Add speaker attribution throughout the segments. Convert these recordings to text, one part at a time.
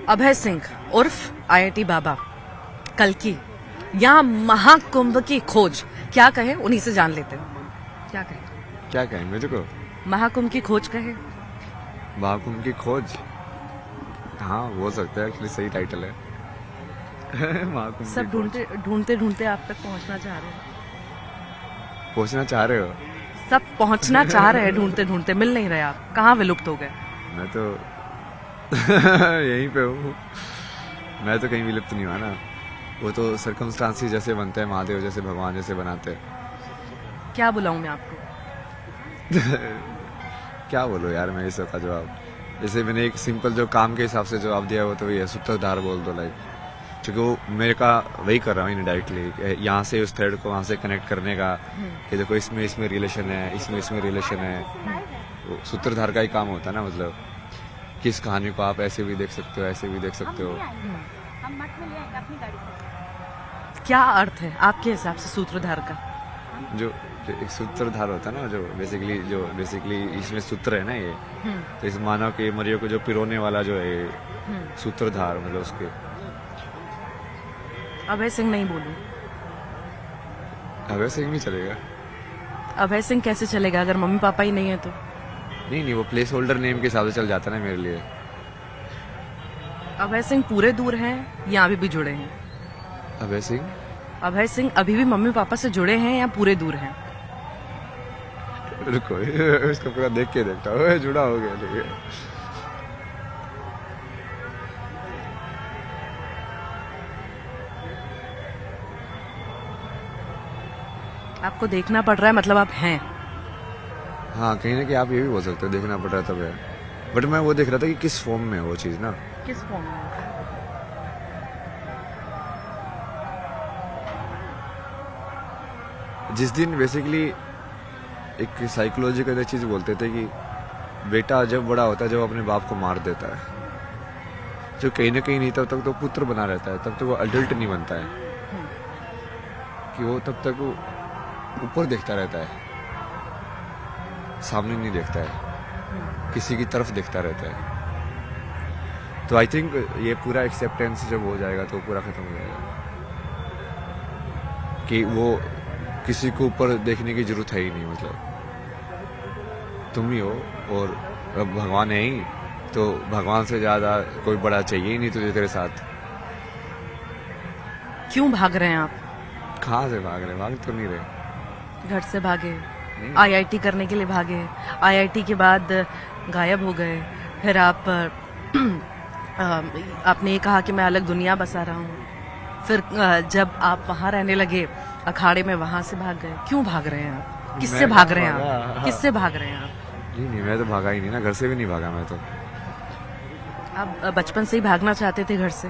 Speaker 1: अभय सिंह उर्फ आईआईटी बाबा, कल्कि या महाकुंभ की खोज, क्या कहे उन्हीं से जान लेते हैं। क्या कहे
Speaker 2: मेरे को
Speaker 1: महाकुंभ की खोज कहे।
Speaker 2: महाकुंभ की खोज, हाँ हो सकता है, एक्चुअली सही टाइटल है। महाकुंभ
Speaker 1: सब ढूंढते ढूंढते आप तक पहुंचना चाह रहे
Speaker 2: हो।
Speaker 1: सब पहुंचना चाह रहे हैं, ढूंढते ढूंढते मिल नहीं रहे आप, कहाँ विलुप्त हो गए।
Speaker 2: मैं तो यहीं पे हूँ, मैं तो कहीं विलुप्त नहीं हुआ ना। वो तो सर्कमस्टांसेस जैसे बनते हैं, महादेव जैसे, भगवान जैसे बनाते हैं।
Speaker 1: क्या बुलाऊं मैं आपको?
Speaker 2: क्या बोलो यार मैं इस का जवाब, जैसे मैंने एक सिंपल जो काम के हिसाब से जवाब दिया वो तो वही है, सूत्रधार बोल दो। लाइक क्योंकि वो मेरे का वही कर रहा हूँ इनडायरेक्टली, यहाँ से उस थ्रेड को वहाँ से कनेक्ट करने का, कि देखो इसमें रिलेशन है, इसमें रिलेशन है। वो सूत्रधार का ही काम होता है ना, मतलब किस कहानी को आप ऐसे भी देख सकते हो, ऐसे भी देख सकते हो।
Speaker 1: क्या अर्थ है आपके हिसाब से सूत्रधार का?
Speaker 2: जो एक सूत्रधार होता है ना, जो बेसिकली इसमें सूत्र है ना ये, तो इस मानव के मरियो को जो पिरोने वाला जो है सूत्रधार, मतलब उसके।
Speaker 1: अभय सिंह नहीं बोलूं?
Speaker 2: अभय सिंह नहीं चलेगा।
Speaker 1: अभय सिंह कैसे चलेगा अगर मम्मी पापा ही नहीं है तो?
Speaker 2: नहीं, वो प्लेस होल्डर नेम के हिसाब से चल जाता है ना मेरे लिए।
Speaker 1: अभय सिंह पूरे दूर हैं या अभी भी जुड़े हैं? अभय सिंह अभी भी मम्मी पापा से जुड़े हैं या पूरे दूर हैं?
Speaker 2: रुको, इसको पूरा देख के देखता हूँ, जुड़ा हो गया। ठीक है,
Speaker 1: आपको देखना पड़ रहा है, मतलब आप हैं।
Speaker 2: हाँ, कहीं ना कहीं आप ये भी बोल सकते हो, देखना पड़ रहा है तब है। बट मैं वो देख रहा था कि किस फॉर्म में है वो चीज ना।
Speaker 1: किस फॉर्म में?
Speaker 2: जिस दिन बेसिकली एक साइकोलॉजिकल चीज बोलते थे कि बेटा जब बड़ा होता है जब अपने बाप को मार देता है, जो कहीं ना कहीं नहीं तब तक तो पुत्र बना रहता है, तब तक वो अडल्ट नहीं बनता है, कि वो तब तक वो ऊपर देखता रहता है, सामने नहीं देखता है, किसी की तरफ देखता रहता है। तो आई थिंक ये पूरा एक्सेप्टेंस जब हो जाएगा तो पूरा खत्म हो जाएगा, कि वो किसी को ऊपर देखने की जरूरत है ही नहीं। मतलब तुम ही हो और अब भगवान है ही, तो भगवान से ज्यादा कोई बड़ा चाहिए ही नहीं तुझे तेरे साथ।
Speaker 1: क्यों भाग रहे हैं आप?
Speaker 2: कहाँ से भाग रहे? भाग तो नहीं रहे।
Speaker 1: घर से भागे, आईआईटी करने के लिए भागे, आईआईटी के बाद गायब हो गए, फिर आप आपने ये कहा कि मैं अलग दुनिया बसा रहा हूँ, फिर जब आप वहाँ रहने लगे अखाड़े में, वहाँ से भाग गए। क्यों भाग रहे हैं आप? किससे भाग रहे हैं आप? किससे भाग रहे हैं आप?
Speaker 2: नहीं, मैं तो भागा ही नहीं ना, घर से भी नहीं भागा मैं तो।
Speaker 1: आप बचपन से ही भागना चाहते थे घर से?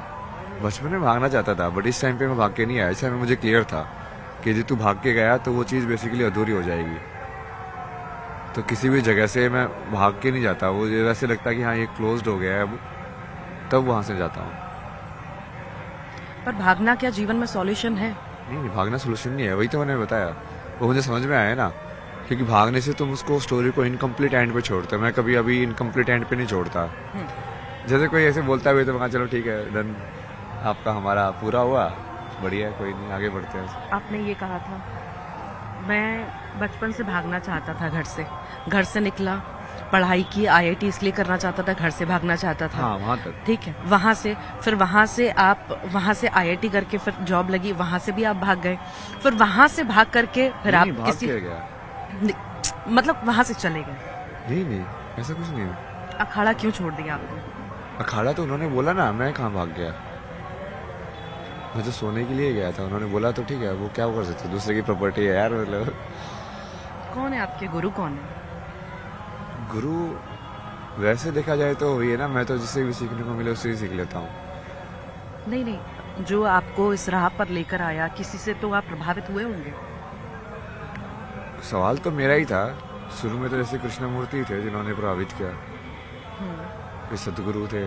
Speaker 2: बचपन में भागना चाहता था, बट इस टाइम पे मैं भाग के नहीं आया। इस टाइम में मुझे क्लियर था कि यदि तू भाग के गया तो वो चीज़ बेसिकली अधूरी हो जाएगी। तो किसी भी जगह से मैं भाग के नहीं जाता, वो वैसे लगता है कि हाँ ये क्लोज्ड हो गया है अब, तब वहां से जाता हूँ।
Speaker 1: पर भागना क्या जीवन में सॉल्यूशन है?
Speaker 2: नहीं, भागना सोल्यूशन नहीं है, वही तो मैंने बताया। वो मुझे समझ में आया ना, क्योंकि भागने से तुम उसको स्टोरी को इनकम्प्लीट एंड पे छोड़ते हो। मैं कभी अभी इनकम्प्लीट एंड पे नहीं छोड़ता। जैसे कोई ऐसे बोलता है तो चलो ठीक है डन, आपका हमारा पूरा हुआ, बढ़िया, कोई नहीं, आगे बढ़ते हैं।
Speaker 1: आपने ये कहा था मैं बचपन से भागना चाहता था घर से निकला, पढ़ाई की, आईआईटी इसलिए करना चाहता था, घर से भागना चाहता था।
Speaker 2: हाँ, वहाँ तक
Speaker 1: ठीक है। वहाँ से आईआईटी करके फिर जॉब लगी, वहाँ से भी आप भाग गए, फिर वहाँ से भाग करके फिर आप
Speaker 2: किसी गया,
Speaker 1: मतलब वहाँ से चले गए?
Speaker 2: नहीं, ऐसा कुछ नहीं है।
Speaker 1: अखाड़ा क्यों छोड़ दिया आपने?
Speaker 2: अखाड़ा तो उन्होंने बोला ना, मैं कहाँ भाग गया, मैं तो सोने के लिए गया था। उन्होंने बोला तो ठीक है, वो क्या कर सकते, दूसरे की प्रॉपर्टी है यार। मतलब
Speaker 1: कौन है आपके गुरु? कौन है
Speaker 2: गुरु? वैसे देखा जाए तो वही है ना, मैं तो जिससे भी सीखने को मिले उससे ही सीख लेता हूँ।
Speaker 1: नहीं, जो आपको इस राह पर लेकर आया, किसी से तो आप प्रभावित हुए होंगे।
Speaker 2: सवाल तो मेरा ही था शुरू में, तो जैसे कृष्णमूर्ति थे जिन्होंने प्रभावित किया, फिर सदगुरु थे,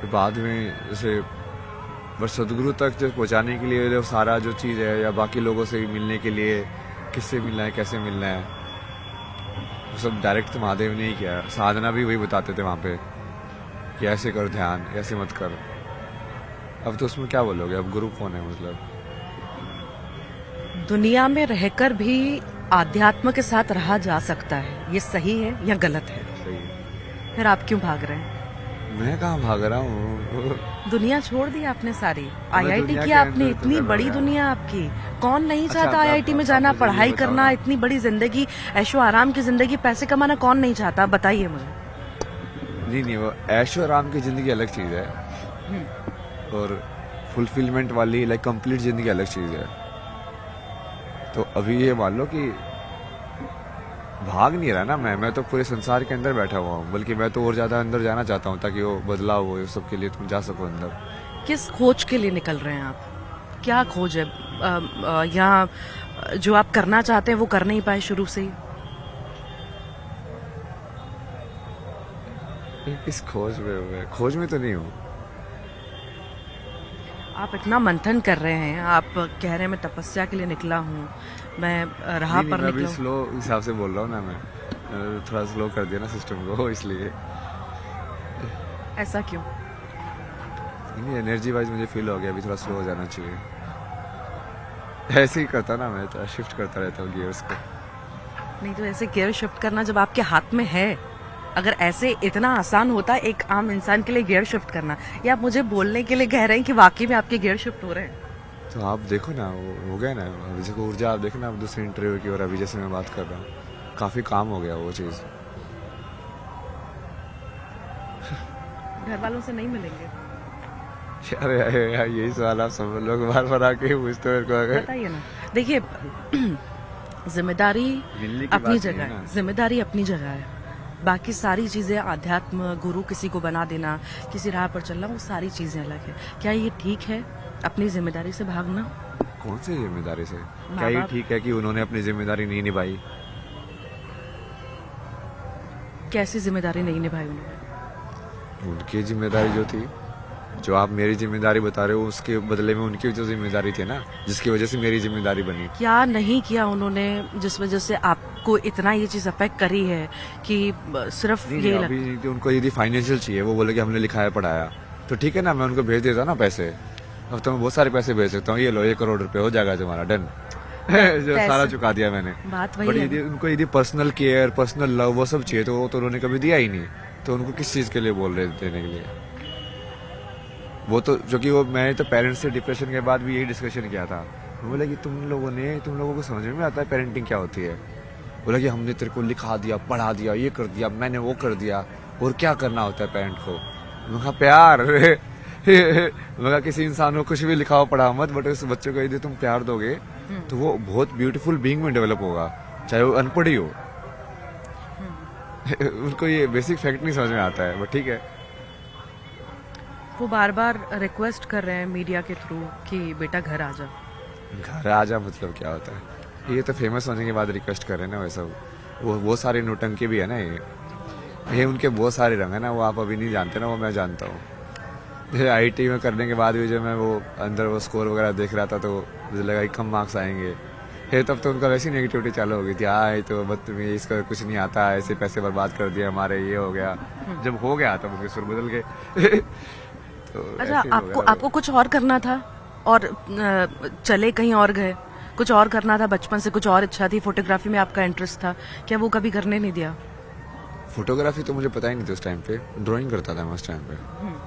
Speaker 2: फिर बाद में जैसे बस सदगुरु तक जो पहुंचाने के लिए जो सारा जो चीज़ है, या बाकी लोगों से मिलने के लिए किससे मिलना है, कैसे मिलना है, वो सब डायरेक्ट तो महादेव ने ही किया। साधना भी वही बताते थे वहाँ पे, कि ऐसे कर ध्यान, ऐसे मत कर। अब तो उसमें क्या बोलोगे, अब गुरु कौन है मतलब?
Speaker 1: दुनिया में रहकर भी आध्यात्म के साथ रहा जा सकता है, ये सही है या गलत है?
Speaker 2: सही है।
Speaker 1: फिर आप क्यों भाग रहे हैं?
Speaker 2: मैं कहाँ भाग रहा हूँ?
Speaker 1: दुनिया छोड़ दी आपने सारी, आईआईटी
Speaker 2: दुनिया
Speaker 1: किया
Speaker 2: के
Speaker 1: आपने,
Speaker 2: अंदर तो
Speaker 1: इतनी
Speaker 2: कर
Speaker 1: बड़ी
Speaker 2: रहा हूँ।
Speaker 1: दुनिया आपकी। कौन नहीं
Speaker 2: अच्छा,
Speaker 1: चाहता
Speaker 2: आप-
Speaker 1: आईआईटी में
Speaker 2: आप
Speaker 1: जाना,
Speaker 2: मुझे ये
Speaker 1: पढ़ाई
Speaker 2: बताओ
Speaker 1: करना,
Speaker 2: ना।
Speaker 1: इतनी बड़ी जिंदगी, ऐशो आराम की जिंदगी, पैसे कमाना कौन नहीं चाहता? आप बताइए मुझे।
Speaker 2: नहीं, वो ऐशो आराम की जिंदगी अलग चीज है, और फुलफिलमेंट वाली लाइक कंप्लीट जिंदगी अलग चीज है। तो अभी ये मान लो कि भाग नहीं रहा ना मैं तो पूरे संसार के अंदर बैठा हुआ हूँ, बल्कि मैं तो और ज्यादा अंदर जाना चाहता हूँ ताकि वो बदलाव हो, सब के लिए तुम जा सको अंदर।
Speaker 1: किस खोज के लिए निकल रहे हैं आप? क्या खोज है यहाँ जो आप करना चाहते हैं वो कर नहीं पाए शुरू से ही?
Speaker 2: किस खोज में हूँ मैं? खोज में तो नहीं हूँ।
Speaker 1: आप इतना मंथन कर रहे हैं, आप कह रहे हैं मैं तपस्या के लिए निकला हूँ, मैं राह
Speaker 2: नहीं,
Speaker 1: पर
Speaker 2: मैं अभी
Speaker 1: निकला हूँ।
Speaker 2: स्लो हिसाब से बोल रहा हूँ ना मैं। थोड़ा स्लो कर दिया ना सिस्टम को, इसलिए।
Speaker 1: ऐसा क्यों?
Speaker 2: नहीं, एनर्जी वाइज मुझे फील हो गया अभी थोड़ा स्लो हो जाना चाहिए। ऐसे ही करता ना मैं, तो शिफ्ट करता रहता हूँ गियर्स को।
Speaker 1: नहीं तो ऐसे गियर शिफ्ट करना जब आपके हाथ में है, अगर ऐसे इतना आसान होता है एक आम इंसान के लिए गियर शिफ्ट करना, या आप मुझे बोलने के लिए कह रहे हैं कि वाकई में आपके गियर शिफ्ट हो रहे हैं?
Speaker 2: तो आप देखो ना, वो हो गया ना अभी, जैसे ऊर्जा आप देखो ना, आप दूसरे इंटरव्यू की, और अभी जैसे मैं बात कर रहा हूँ, काफी काम हो गया वो चीज।
Speaker 1: घर वालों से नहीं मिलेंगे?
Speaker 2: यार यही सवाल आप सब लोग बार बार आके पूछते हो मेरे को। अगर
Speaker 1: बताइए ना। देखिए जिम्मेदारी
Speaker 2: मिलने की
Speaker 1: अपनी
Speaker 2: बात नहीं
Speaker 1: जगह
Speaker 2: है
Speaker 1: है,
Speaker 2: ना।
Speaker 1: जिम्मेदारी अपनी जगह है, बाकी सारी चीजें आध्यात्म, गुरु किसी को बना देना, किसी राह पर चलना, वो सारी चीजें अलग है। क्या ये ठीक है अपनी जिम्मेदारी से भागना?
Speaker 2: कौन सी जिम्मेदारी से? क्या ये
Speaker 1: बाप-
Speaker 2: ठीक है कि उन्होंने अपनी जिम्मेदारी नहीं निभाई?
Speaker 1: कैसी जिम्मेदारी नहीं निभाई उन्होंने?
Speaker 2: उनकी जिम्मेदारी जो थी, जो आप मेरी जिम्मेदारी बता रहे हो, उसके बदले में उनकी जो जिम्मेदारी थी ना, जिसकी वजह से मेरी जिम्मेदारी बनी।
Speaker 1: क्या नहीं किया उन्होंने जिस वजह से आपको इतना ये चीज अफेक्ट करी है कि सिर्फ
Speaker 2: नहीं,
Speaker 1: ये
Speaker 2: अभी तो उनको यदि फाइनेंशियल चाहिए, वो बोले कि हमने लिखाया पढ़ाया, तो ठीक है ना, मैं उनको भेज देता ना पैसे। अब तो मैं बहुत सारे पैसे भेज सकता हूँ, ये लो 1 करोड़ रुपए हो जाएगा तुम्हारा, डन। जो सारा चुका दिया मैंने।
Speaker 1: बात वही
Speaker 2: बट
Speaker 1: है।
Speaker 2: यदि उनको यदि पर्सनल केयर, पर्सनल लव, वो सब चाहिए, तो वो तो उन्होंने कभी दिया ही नहीं। तो उनको किस चीज के लिए बोल रहे देने के लिए? वो तो जो कि वो, मैंने तो पेरेंट्स से डिप्रेशन के बाद भी यही डिस्कशन किया था। वो बोला कि तुम लोगों को समझ में आता है पेरेंटिंग क्या होती है? बोला कि हमने तेरे को लिखा दिया, पढ़ा दिया, ये कर दिया, मैंने वो कर दिया, और क्या करना होता है पेरेंट को? मैं कहा प्यार। मैं कहा किसी इंसान को कुछ भी लिखाओ पढ़ा मत, बट उस बच्चे को यदि तुम प्यार दोगे तो वो बहुत ब्यूटीफुल बीइंग में डेवलप होगा, चाहे वो अनपढ़ ही हो। उनको ये बेसिक फैक्ट नहीं समझ में आता है, बट ठीक है।
Speaker 1: वो बार बार रिक्वेस्ट कर रहे हैं मीडिया के थ्रू कि बेटा घर आ जा।
Speaker 2: घर आ जा मतलब क्या होता है? ये तो फेमस होने के बाद रिक्वेस्ट कर रहे हैं ना, वैसा वो सारी नोटंकी भी है ना। ये उनके बहुत सारे रंग है ना, वो आप अभी नहीं जानते ना, वो मैं जानता हूँ। आईटी में करने के बाद भी जो मैं वो अंदर वो स्कोर वगैरह देख रहा था, तो मुझे लगा कि कम मार्क्स आएंगे। फिर तब तो उनका वैसी नेगेटिविटी चालू हो गई थी, हाँ तो बदतमीज, इसका कुछ नहीं आता, ऐसे पैसे बर्बाद कर दिए हमारे, ये हो गया। जब हो गया तब उनके सुर बदल गए। तो
Speaker 1: अच्छा,
Speaker 2: ऐसे ही हो
Speaker 1: आपको
Speaker 2: गया।
Speaker 1: आपको कुछ और करना था और चले कहीं और गए? कुछ और करना था, बचपन से कुछ और इच्छा थी, फोटोग्राफी में आपका इंटरेस्ट था, क्या वो कभी करने नहीं दिया?
Speaker 2: फोटोग्राफी तो मुझे पता ही नहीं था उस टाइम पे, ड्राइंग करता था मैं उस टाइम पे।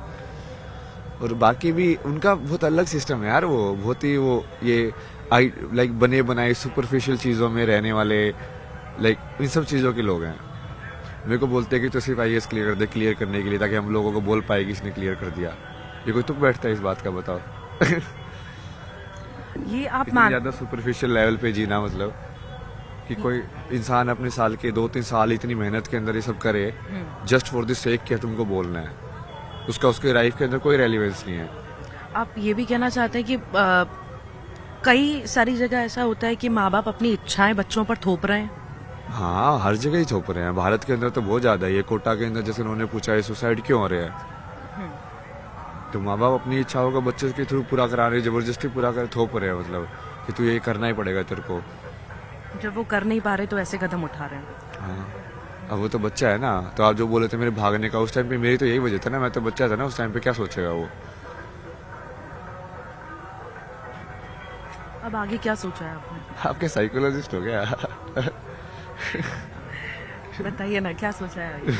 Speaker 2: और बाकी भी उनका बहुत अलग सिस्टम है यार, वो बहुत ही वो ये लाइक बने बनाए सुपरफिशियल चीजों में रहने वाले, लाइक इन सब चीजों के लोग हैं। मेरे को बोलते हैं कि तो सिर्फ IAS क्लियर कर दे, क्लियर करने के लिए, ताकि हम लोगों को बोल पाए कि इसने क्लियर कर दिया। ये कोई तुक बैठता है इस बात का, बताओ?
Speaker 1: ये आप
Speaker 2: इतनी
Speaker 1: मान
Speaker 2: ज्यादा सुपरफिशियल लेवल पे जीना, मतलब कि कोई इंसान अपने साल के 2-3 साल इतनी मेहनत के अंदर ये सब करे जस्ट फॉर द सेक कि तुमको बोलना है, उसका उसके लाइफ के अंदर कोई रेलिवेंस नहीं है।
Speaker 1: आप ये भी कहना चाहते हैं कि कई सारी जगह ऐसा होता है कि माँ बाप अपनी इच्छाएं बच्चों पर थोप रहे हैं?
Speaker 2: हाँ, हर जगह ही थोप रहे हैं, भारत के अंदर तो बहुत ज्यादा है। ये कोटा के अंदर जैसे उन्होंने पूछा है सुसाइड क्यों हो रहे हैं, तो माँ बाप अपनी इच्छाओं को बच्चे के थ्रू पूरा करा रहे, जबरदस्ती पूरा कर थोप रहे हैं, मतलब कि तू ये करना ही पड़ेगा तेरे को।
Speaker 1: जब वो कर नहीं पा रहे तो ऐसे कदम उठा रहे हैं।
Speaker 2: हाँ, अब वो तो बच्चा है ना, तो आप जो बोले थे मेरे भागने का, उस टाइम पे मेरी तो यही वजह था ना, मैं तो बच्चा था ना उस टाइम पे, क्या सोचेगा वो।
Speaker 1: अब आगे क्या सोचा है आपने?
Speaker 2: आपके साइकोलॉजिस्ट हो गया।
Speaker 1: बताइए ना, क्या सोचा है आगे?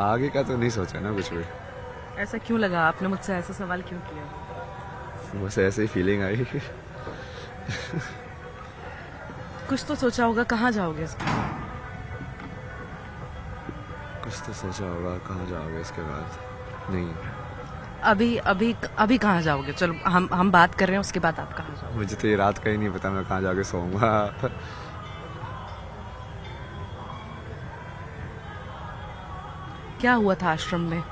Speaker 2: आगे का तो नहीं सोचा ना कुछ भी,
Speaker 1: ऐसा क्यों लगा, आपने मुझसे ऐसा सवाल क्यों किया?
Speaker 2: बस ऐसे ही फीलिंग आई।
Speaker 1: कुछ तो सोचा होगा, कहाँ जाओगे इसके बाद?
Speaker 2: कुछ तो सोचा होगा, कहाँ जाओगे इसके बाद? नहीं,
Speaker 1: अभी अभी अभी कहाँ जाओगे? चलो हम बात कर रहे हैं, उसके बाद आप कहाँ जाओगे?
Speaker 2: मुझे तो ये रात का ही नहीं पता मैं कहाँ जाके सोऊंगा।
Speaker 1: क्या हुआ था आश्रम में,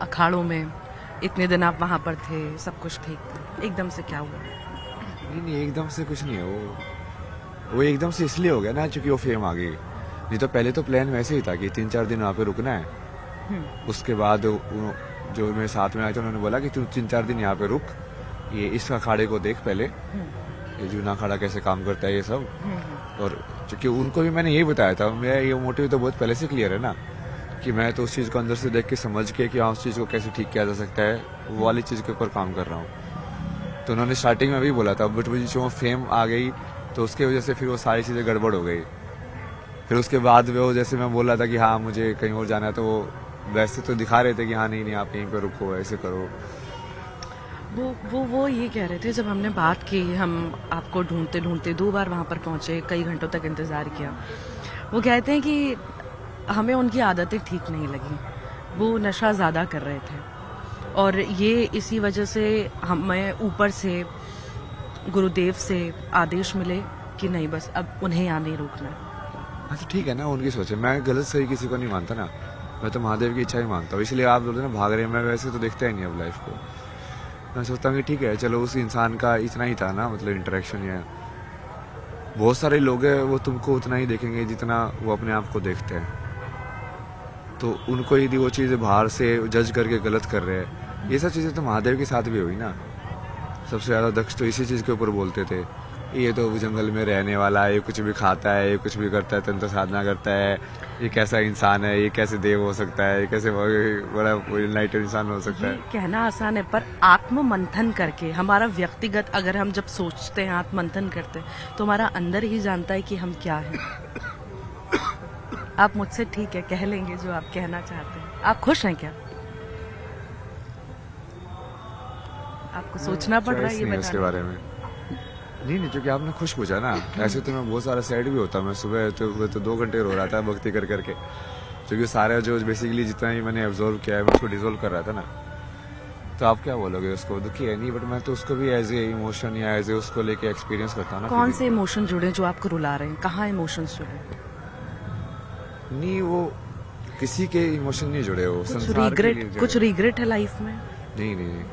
Speaker 1: अखाड़ों में? इतने दिन आप वहां पर थे, सब कुछ ठीक था, एकदम से क्या हुआ?
Speaker 2: नहीं नहीं, एकदम से कुछ नहीं है वो एकदम से इसलिए हो गया ना क्योंकि वो फेम आ गई। नहीं तो पहले तो प्लान वैसे ही था कि 3-4 दिन वहाँ पे रुकना है। उसके बाद जो मेरे साथ में आए थे उन्होंने बोला कि तू 3-4 दिन यहाँ पे रुक, ये इस अखाड़े को देख पहले, ये जूना अखाड़ा कैसे काम करता है ये सब। और क्योंकि उनको भी मैंने यही बताया था, मेरा ये मोटिव तो बहुत पहले से क्लियर है ना, कि मैं तो उस चीज़ को अंदर से देख के समझ के कि हाँ उस चीज़ को कैसे ठीक किया जा सकता है, वो वाली चीज़ के ऊपर काम कर रहा हूँ। तो उन्होंने स्टार्टिंग में भी बोला था, बट मुझे जो फेम आ गई तो उसके वजह से फिर वो सारी चीज़ें गड़बड़ हो गई। फिर उसके बाद वो जैसे मैं बोल रहा था कि हाँ मुझे कहीं और जाना है, तो वो वैसे तो दिखा रहे थे कि हाँ नहीं नहीं आप यहीं पे रुको, ऐसे करो।
Speaker 1: वो ये कह रहे थे, जब हमने बात की, हम आपको ढूंढते ढूंढते 2 बार वहां पर पहुंचे, कई घंटों तक इंतजार किया। वो कहते हैं कि हमें उनकी आदतें ठीक नहीं लगी, वो नशा ज़्यादा कर रहे थे, और ये इसी वजह से हमें ऊपर से गुरुदेव से आदेश मिले कि नहीं, बस अब उन्हें यहाँ नहीं रोकना है।
Speaker 2: हाँ तो ठीक है ना, उनकी सोच है, मैं गलत सही किसी को नहीं मानता ना, मैं तो महादेव की इच्छा ही मानता हूँ। इसलिए आप बोलते ना भाग रहे हैं, मैं वैसे तो देखता ही नहीं अब लाइफ को। मैं सोचता हूँ कि ठीक है चलो, उस इंसान का इतना ही था ना, मतलब इंटरेक्शन। या बहुत सारे लोग हैं वो तुमको उतना ही देखेंगे जितना वो अपने आप को देखते हैं, तो उनको यदि वो चीज़ बाहर से जज करके गलत कर रहे हैं, ये सब चीज़ें तो महादेव के साथ भी हुई ना। सबसे ज़्यादा दक्ष तो इसी चीज़ के ऊपर बोलते थे, ये तो जंगल में रहने वाला है, ये कुछ भी खाता है, ये कुछ भी करता है, तंत्र साधना करता है, ये कैसा इंसान है, ये कैसे देव हो सकता है, ये कैसे बड़ा इनलाइटेड इंसान हो सकता
Speaker 1: ये
Speaker 2: है।
Speaker 1: कहना आसान है, पर आत्म मंथन करके हमारा व्यक्तिगत, अगर हम जब सोचते हैं, आत्म मंथन करते हैं, तो हमारा अंदर ही जानता है कि हम क्या हैं। आप मुझसे ठीक है कह लेंगे जो आप कहना चाहते हैं। आप खुश हैं क्या? आपको सोचना पड़ रहा है ये
Speaker 2: नहीं उसके
Speaker 1: बताने
Speaker 2: बारे में। नहीं नहीं, क्योंकि आपने खुश पूछा ना, ऐसे तो मैं बहुत सारा सैड भी होता। मैं सुबह तो 2 घंटे रो रहा था भक्ति कर करके, क्योंकि सारा जो बेसिकली जितना ही मैंने ऑब्जर्व किया है मैं उसको डिजोल्व कर रहा था ना। तो आप क्या बोलोगे, उसको दुखी है नहीं, बट मैं तो उसको भी एज ए इमोशन या एज ए उसको लेके एक्सपीरियंस करता हूँ ना।
Speaker 1: कौन से इमोशन जुड़े जो आपको रुला रहे हैं? कहाँ इमोशंस जुड़े?
Speaker 2: नहीं, वो किसी के इमोशन नहीं जुड़े, हो
Speaker 1: कुछ
Speaker 2: संसार के लिए
Speaker 1: रिग्रेट,
Speaker 2: जुड़े।
Speaker 1: कुछ रिग्रेट है लाइफ में?
Speaker 2: नहीं नहीं,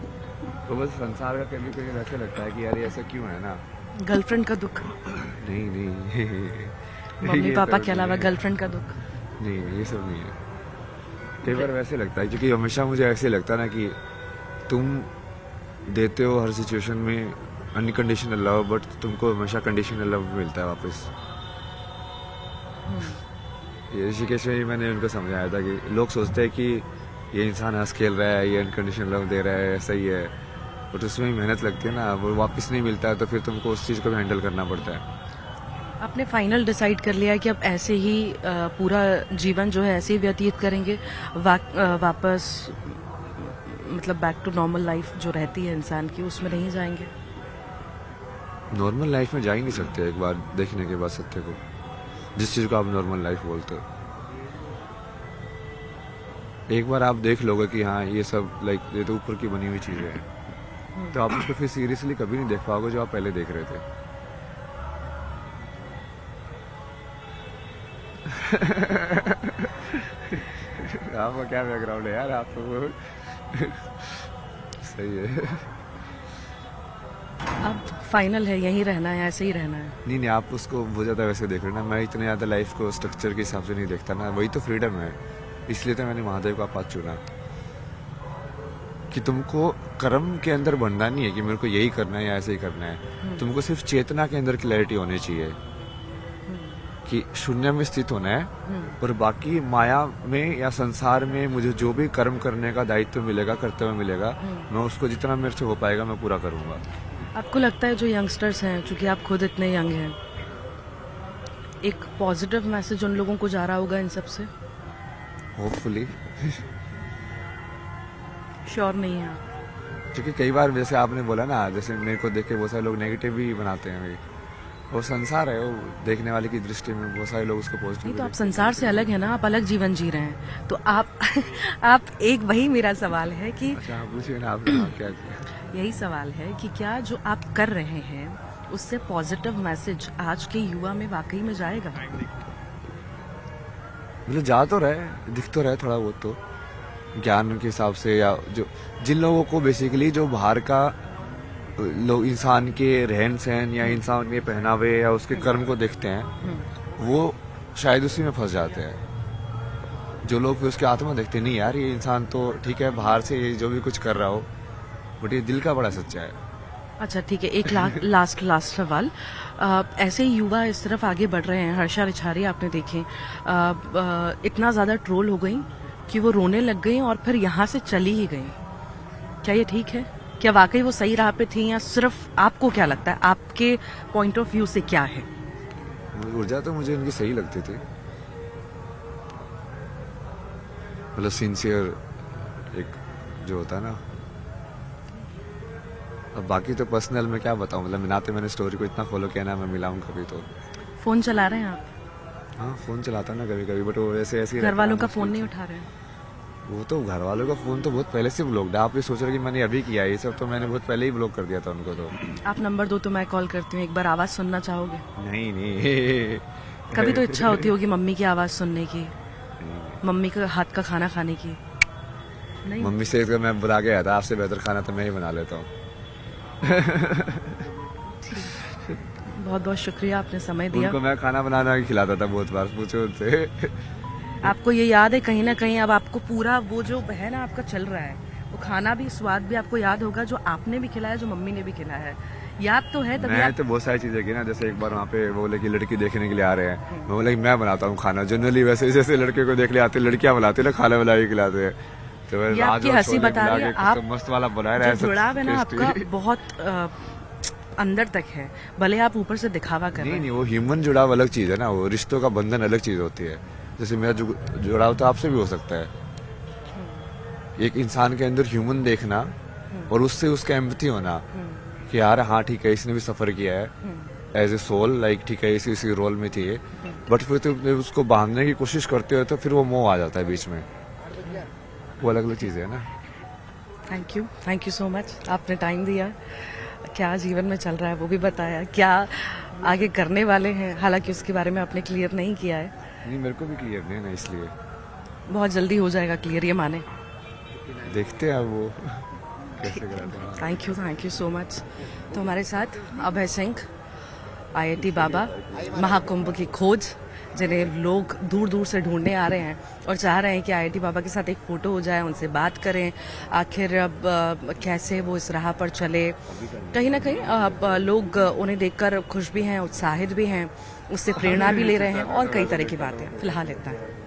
Speaker 2: तो बस संसार का कभी कभी वैसे लगता है कि यार ये ऐसा क्यों है ना।
Speaker 1: गर्लफ्रेंड का दुख?
Speaker 2: नहीं नहीं,
Speaker 1: मम्मी
Speaker 2: ये
Speaker 1: पापा
Speaker 2: सब
Speaker 1: के अलावा
Speaker 2: नहीं है।
Speaker 1: गर्लफ्रेंड का दुख?
Speaker 2: नहीं, ये सब नहीं है। कई बार वैसे लगता है, क्योंकि हमेशा मुझे ऐसे लगता है ना कि तुम देते हो हर सिचुएशन में अनकंडीशनल लव, बट तुमको हमेशा कंडीशनल लव मिलता है वापस। ये ऋषिकेश में ही मैंने उनको समझाया था कि लोग सोचते हैं कि ये इंसान हंस खेल रहा है, ये अनकंडीशनल लव दे रहा है, ऐसा ही है, बट उसमें ही मेहनत लगती है ना, वो वापस नहीं मिलता है, तो फिर तुमको उस चीज़ को भी हैंडल करना पड़ता है।
Speaker 1: आपने फाइनल डिसाइड कर लिया है कि अब ऐसे ही पूरा जीवन जो है ऐसे ही व्यतीत करेंगे, वापस मतलब बैक टू नॉर्मल लाइफ जो रहती है इंसान की, उसमें नहीं जाएंगे?
Speaker 2: नॉर्मल लाइफ में जा ही नहीं सकते एक बार देखने के बाद सत्य को, जिस चीज़ को आप नॉर्मल लाइफ बोलते हो। एक बार आप देख लोगे कि हाँ ये सब लाइक ये तो ऊपर की बनी हुई चीज़ें हैं, तो आप उसको फिर सीरियसली कभी नहीं देख पाओगे जो आप पहले देख रहे थे। आपका क्या बैकग्राउंड है यार, आप तो सही है।
Speaker 1: अब फाइनल है, यहीं रहना है, ऐसे ही रहना है?
Speaker 2: नहीं नहीं, आप उसको बहुत ज़्यादा वैसे देख रहे हो ना, मैं इतने ज़्यादा लाइफ को स्ट्रक्चर के हिसाब से नहीं देखता ना, वही तो फ्रीडम है। इसलिए तो मैंने महादेव का पाथ चुना कि तुमको कर्म के अंदर बनना नहीं है कि मेरे को यही करना है या ऐसे ही करना है। तुमको सिर्फ चेतना के अंदर क्लैरिटी होनी चाहिए कि शून्य में स्थित होना है और बाकी माया में या संसार में मुझे जो भी कर्म करने का दायित्व मिलेगा, कर्तव्य मिलेगा, मैं उसको जितना मेरे से हो पाएगा मैं पूरा करूंगा।
Speaker 1: आपको लगता है जो यंगस्टर्स हैं, चूंकि आप खुद इतने यंग हैं, एक पॉजिटिव मैसेज उन लोगों को जा रहा होगा इन सब से?
Speaker 2: होपफुली।
Speaker 1: श्योर नहीं है आप?
Speaker 2: क्योंकि कई बार जैसे आपने बोला ना, जैसे मेरे को देख के बहुत सारे लोग नेगेटिव भी बनाते हैं। वो संसार है, वो देखने वाले की दृष्टि में बहुत सारे लोग उसको पॉजिटिव।
Speaker 1: नहीं तो आप संसार से अलग है ना, आप अलग जीवन जी रहे हैं, तो आप आप एक वही मेरा सवाल है कि
Speaker 2: अच्छा पूछिए ना, आपने क्या किया?
Speaker 1: यही सवाल है कि क्या जो आप कर रहे हैं उससे पॉजिटिव मैसेज आज के युवा में वाकई में जाएगा?
Speaker 2: मतलब जा तो रहे, दिख तो रहे थोड़ा बहुत तो ज्ञान के हिसाब से, या जो जिन लोगों को बेसिकली जो बाहर का लोग इंसान के रहन सहन या इंसान के पहनावे या उसके कर्म को देखते हैं, वो शायद उसी में फंस जाते हैं। जो लोग फिर उसकी आत्मा देखते नहीं, यार ये इंसान तो ठीक है बाहर से ये जो भी कुछ कर रहा हो, बट ये दिल का बड़ा सच्चा है।
Speaker 1: अच्छा ठीक है, एक लास्ट सवाल। ऐसे ही युवा इस तरफ आगे बढ़ रहे हैं, हर्षा रिछारी आपने देखे इतना ज्यादा ट्रोल हो गई कि वो रोने लग गई और फिर यहाँ से चली ही गई। क्या ये ठीक है? क्या वाकई वो सही राह पे थी, या सिर्फ आपको क्या लगता है, आपके पॉइंट ऑफ व्यू से क्या है?
Speaker 2: ऊर्जा तो मुझे उनकी सही लगती थी, मतलब सिंसियर एक जो होता है ना। अब बाकी तो पर्सनल में क्या बताऊं, मतलब ना तो मैंने स्टोरी को इतना फॉलो किया ना मैं मिला हूं कभी। तो
Speaker 1: फोन चला रहे हैं आप?
Speaker 2: हाँ फोन चलाता ना कभी कभी, बट वो वैसे ऐसे ही
Speaker 1: घर
Speaker 2: रहता
Speaker 1: वालों
Speaker 2: ना,
Speaker 1: का
Speaker 2: मुश्किल
Speaker 1: फोन नहीं
Speaker 2: से।
Speaker 1: उठा रहे हैं?
Speaker 2: वो तो घर वालों का फोन तो बहुत पहले से ब्लॉक्ड है। आप ये सोच रहे कि मैंने अभी किया है, ये सब तो मैंने बहुत पहले ही ब्लॉक कर दिया था उनको। तो
Speaker 1: आप नंबर दो तो मैं कॉल करती हूँ, एक बार आवाज सुनना चाहोगे?
Speaker 2: नहीं
Speaker 1: कभी तो इच्छा होती होगी मम्मी की आवाज सुनने की, मम्मी के हाथ का खाना खाने की? नहीं?
Speaker 2: मम्मी से अगर मैं बुला के आया था, आपसे बेहतर खाना तो मैं ही बना लेता हूँ।
Speaker 1: बहुत बहुत शुक्रिया, आपने समय दिया।
Speaker 2: उनको मैं खाना बनाना ही खिलाता था बहुत बार, पूछो उनसे।
Speaker 1: आपको ये याद है कहीं ना कहीं, अब आपको पूरा वो जो है ना आपका चल रहा है, वो खाना भी स्वाद भी आपको याद होगा जो आपने भी खिलाया, जो मम्मी ने भी खिलाया है, याद तो है तभी
Speaker 2: मैं तो बहुत सारी चीजें की ना, जैसे एक बार वहाँ पे वो बोले कि लड़की देखने के लिए आ रहे हैं, मैं बोला कि मैं बनाता हूँ खाना। जनरली वैसे जैसे लड़के को देख ले आते लड़कियां बनाती है ना, खाना बना के खिलाते हैं। तो
Speaker 1: ये आपकी हंसी बता रही है, आप
Speaker 2: मस्त वाला बनाया रहा
Speaker 1: जो जुड़ाव है ना आपका बहुत अंदर तक है, भले आप ऊपर से दिखावा कर रहे
Speaker 2: नहीं
Speaker 1: हैं।
Speaker 2: नहीं, वो ह्यूमन जुड़ाव अलग चीज है ना, वो रिश्तों का बंधन अलग चीज होती है। जैसे मेरा जुड़ाव तो आपसे भी हो सकता है, एक इंसान के अंदर ह्यूमन देखना और उससे उसका एम्पैथी होना कि यार हाँ ठीक है इसने भी सफर किया है एज ए सोल, लाइक ठीक है इसी रोल में थी, बट फिर तो उसको बांधने की कोशिश करते हो तो फिर वो मोह आ जाता है बीच में। वो अलग अलग चीजें है ना।
Speaker 1: थैंक यू सो मच, आपने टाइम दिया। क्या जीवन में चल रहा है वो भी बताया, क्या आगे करने वाले हैं, हालांकि उसके बारे में आपने क्लियर नहीं किया है।
Speaker 2: नहीं मेरे को भी क्लियर नहीं है ना, इसलिए
Speaker 1: बहुत जल्दी हो जाएगा क्लियर, ये माने।
Speaker 2: देखते हैं वो कैसे कराते हैं।
Speaker 1: Thank you so much. तो हमारे साथ अभय सिंह, IIT बाबा, महाकुंभ की खोज, जिन्हें लोग दूर दूर से ढूंढने आ रहे हैं और चाह रहे हैं कि IIT बाबा के साथ एक फोटो हो जाए, उनसे बात करें, आखिर अब कैसे वो इस राह पर चले। कहीं ना कहीं अब लोग उन्हें देखकर खुश भी हैं, उत्साहित भी हैं, उससे प्रेरणा भी ले रहे हैं और कई तरह की बातें। फिलहाल इतना है।